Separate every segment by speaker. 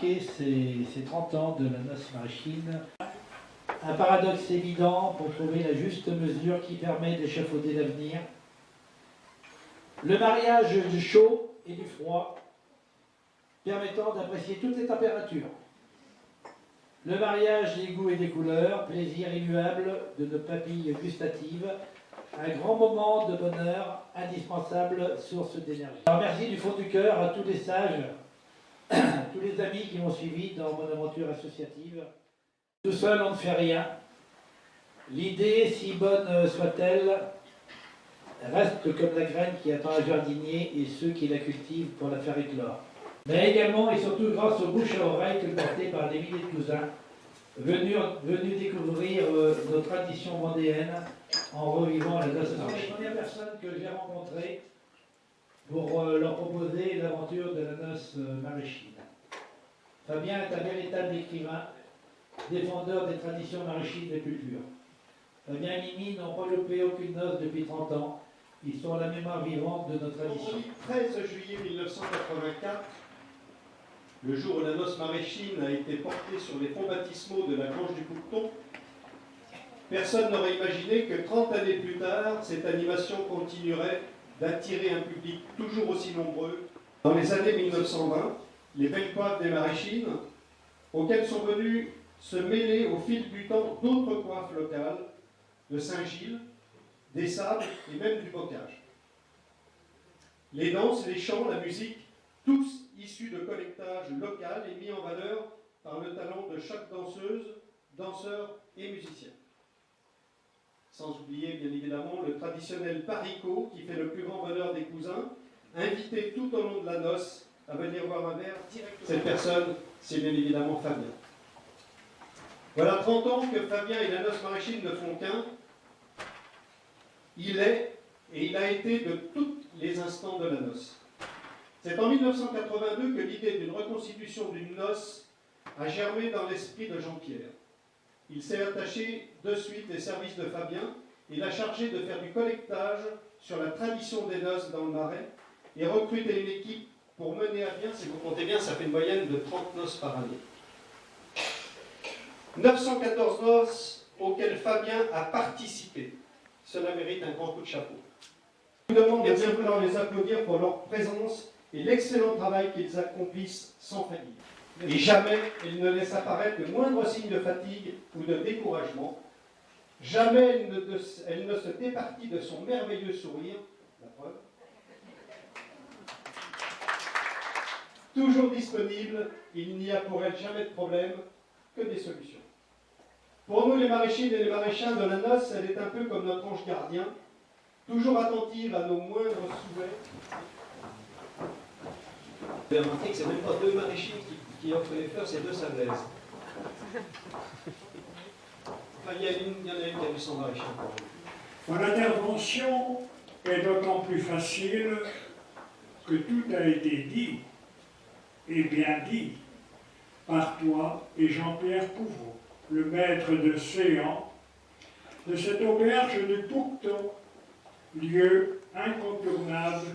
Speaker 1: marquer ces 30 ans de la noce Marichine. Un paradoxe évident pour trouver la juste mesure qui permet d'échafauder l'avenir. Le mariage du chaud et du froid, permettant d'apprécier toutes les températures. Le mariage des goûts et des couleurs, plaisir immuable de nos papilles gustatives, un grand moment de bonheur, indispensable source d'énergie. Alors merci du fond du cœur à tous les sages, tous les amis qui m'ont suivi dans mon aventure associative. Tout seul, on ne fait rien. L'idée, si bonne soit-elle, reste comme la graine qui attend un jardinier et ceux qui la cultivent pour la faire éclore. Mais également et surtout grâce aux bouches à oreille colportées par des milliers de cousins, venus découvrir nos traditions vendéennes en revivant la noce Marichine. C'est les premières personnes que j'ai rencontrées pour leur proposer l'aventure de la noce Marichine. Fabien est un véritable écrivain, défendeur des traditions maraîchines de culture. Fabien et Mimi n'ont pas loupé aucune noce depuis 30 ans. Ils sont la mémoire vivante de nos traditions.
Speaker 2: Le 13 juillet 1984, le jour où la noce Marichine a été portée sur les fonds baptismaux de la Grange du Coupeton, personne n'aurait imaginé que 30 années plus tard, cette animation continuerait d'attirer un public toujours aussi nombreux. Dans les années 1920, les belles coiffes des Marichines, auxquelles sont venues se mêler au fil du temps d'autres coiffes locales, de Saint-Gilles, des sables et même du bocage. Les danses, les chants, la musique, tous issus de collectages local et mis en valeur par le talent de chaque danseuse, danseur et musicien. Sans oublier bien évidemment le traditionnel parico qui fait le plus grand bonheur des cousins, invités tout au long de la noce à venir boire un verre directement. Cette personne, c'est bien évidemment Fabien. Voilà 30 ans que Fabien et la noce Marichine ne font qu'un. Il est et il a été de tous les instants de la noce. C'est en 1982 que l'idée d'une reconstitution d'une noce a germé dans l'esprit de Jean-Pierre. Il s'est attaché de suite les services de Fabien et l'a chargé de faire du collectage sur la tradition des noces dans le Marais et recruter une équipe pour mener à bien, si vous comptez bien, ça fait une moyenne de 30 noces par année. 914 noces auxquelles Fabien a participé. Cela mérite un grand coup de chapeau. Je vous demande de bien vouloir les applaudir pour leur présence et l'excellent travail qu'ils accomplissent sans faillir. Et jamais ils ne laissent apparaître le moindre signe de fatigue ou de découragement. Jamais elle ne se départit de son merveilleux sourire, la preuve. Toujours disponible, il n'y a pour elle jamais de problème, que des solutions. Pour nous, les Marichines et les Maréchins de la noce, elle est un peu comme notre ange gardien, toujours attentive à nos moindres souhaits. Vous avez remarqué que ce n'est même pas deux Marichines qui offrent les fleurs, c'est deux Sablaises. Enfin, il y en a une qui a eu son Marichin.
Speaker 3: Mon intervention est d'autant plus facile que tout a été dit, et bien dit, par toi et Jean-Pierre Couvreau, le maître de séance de cette auberge du Coupeton, lieu incontournable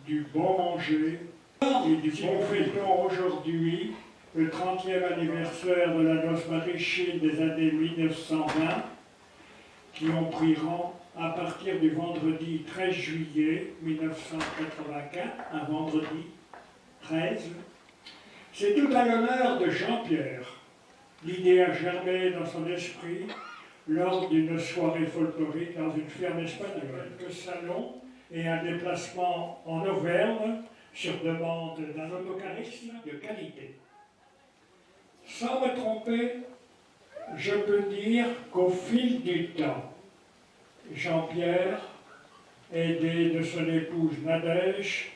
Speaker 3: du bon manger et du bon fêton aujourd'hui, le 30e anniversaire de la noce Marichine des années 1920, qui ont pris rang à partir du vendredi 13 juillet 1984, un vendredi 13. C'est tout à l'honneur de Jean-Pierre. L'idée a germé dans son esprit lors d'une soirée folklorique dans une ferme espagnole. Que salon et un déplacement en Auvergne sur demande d'un autocariste de qualité. Sans me tromper, je peux dire qu'au fil du temps, Jean-Pierre, aidé de son épouse Nadège,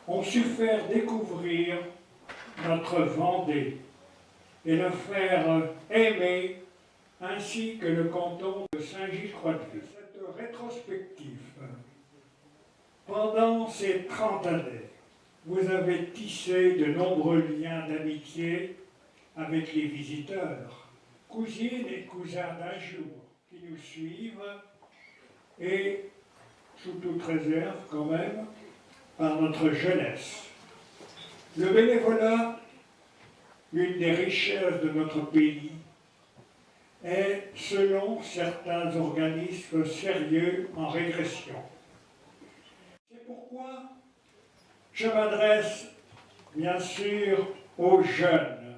Speaker 3: ont su faire découvrir notre Vendée et le faire aimer, ainsi que le canton de Saint-Gilles-Croix-de-Vie. Cette rétrospective, pendant ces 30 années, vous avez tissé de nombreux liens d'amitié avec les visiteurs, cousines et cousins d'un jour, qui nous suivent, et, sous toute réserve quand même, par notre jeunesse. Le bénévolat une des richesses de notre pays, est, selon certains organismes sérieux, en régression. C'est pourquoi je m'adresse bien sûr aux jeunes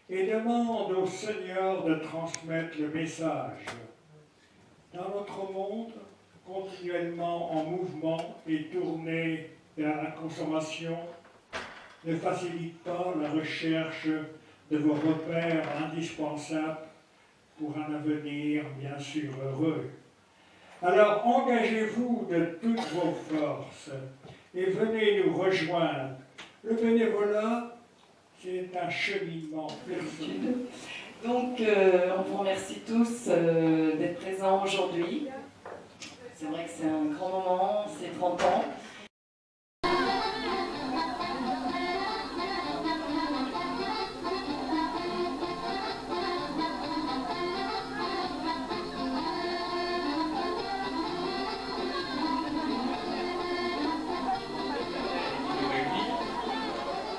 Speaker 3: et demande aux seniors de transmettre le message. Dans notre monde, continuellement en mouvement et tourné vers la consommation, ne facilite pas la recherche de vos repères indispensables pour un avenir bien sûr heureux. Alors engagez-vous de toutes vos forces et venez nous rejoindre. Le bénévolat, c'est un cheminement personnel.
Speaker 4: Donc, on vous remercie tous d'être présents aujourd'hui. C'est vrai que c'est un grand moment, c'est 30 ans.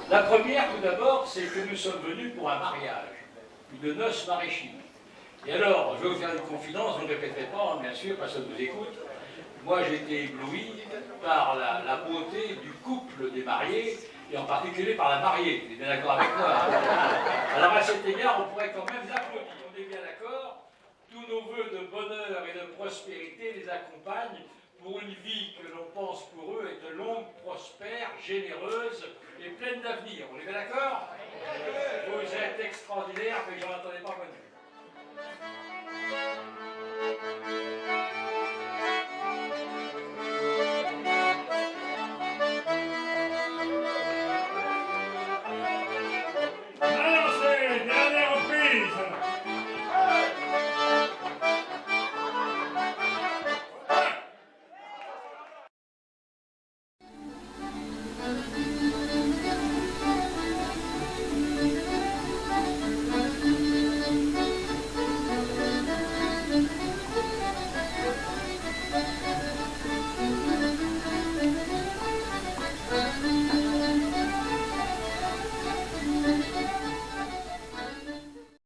Speaker 5: La première, tout d'abord, c'est que nous sommes venus pour un mariage, une noce maraîchine. Et alors, je vais vous faire une confidence, vous ne répéterez pas, bien sûr, personne ne vous écoute. Moi, j'ai été ébloui par la beauté du couple des mariés, et en particulier par la mariée. Vous êtes bien d'accord avec moi, hein? Alors, à cet égard, on pourrait quand même l'applaudir. On est bien d'accord? Tous nos vœux de bonheur et de prospérité les accompagnent pour une vie que l'on pense pour eux être longue, prospère, généreuse et pleine d'avenir. On est bien d'accord? Vous êtes extraordinaires, mais j'en attendais pas moins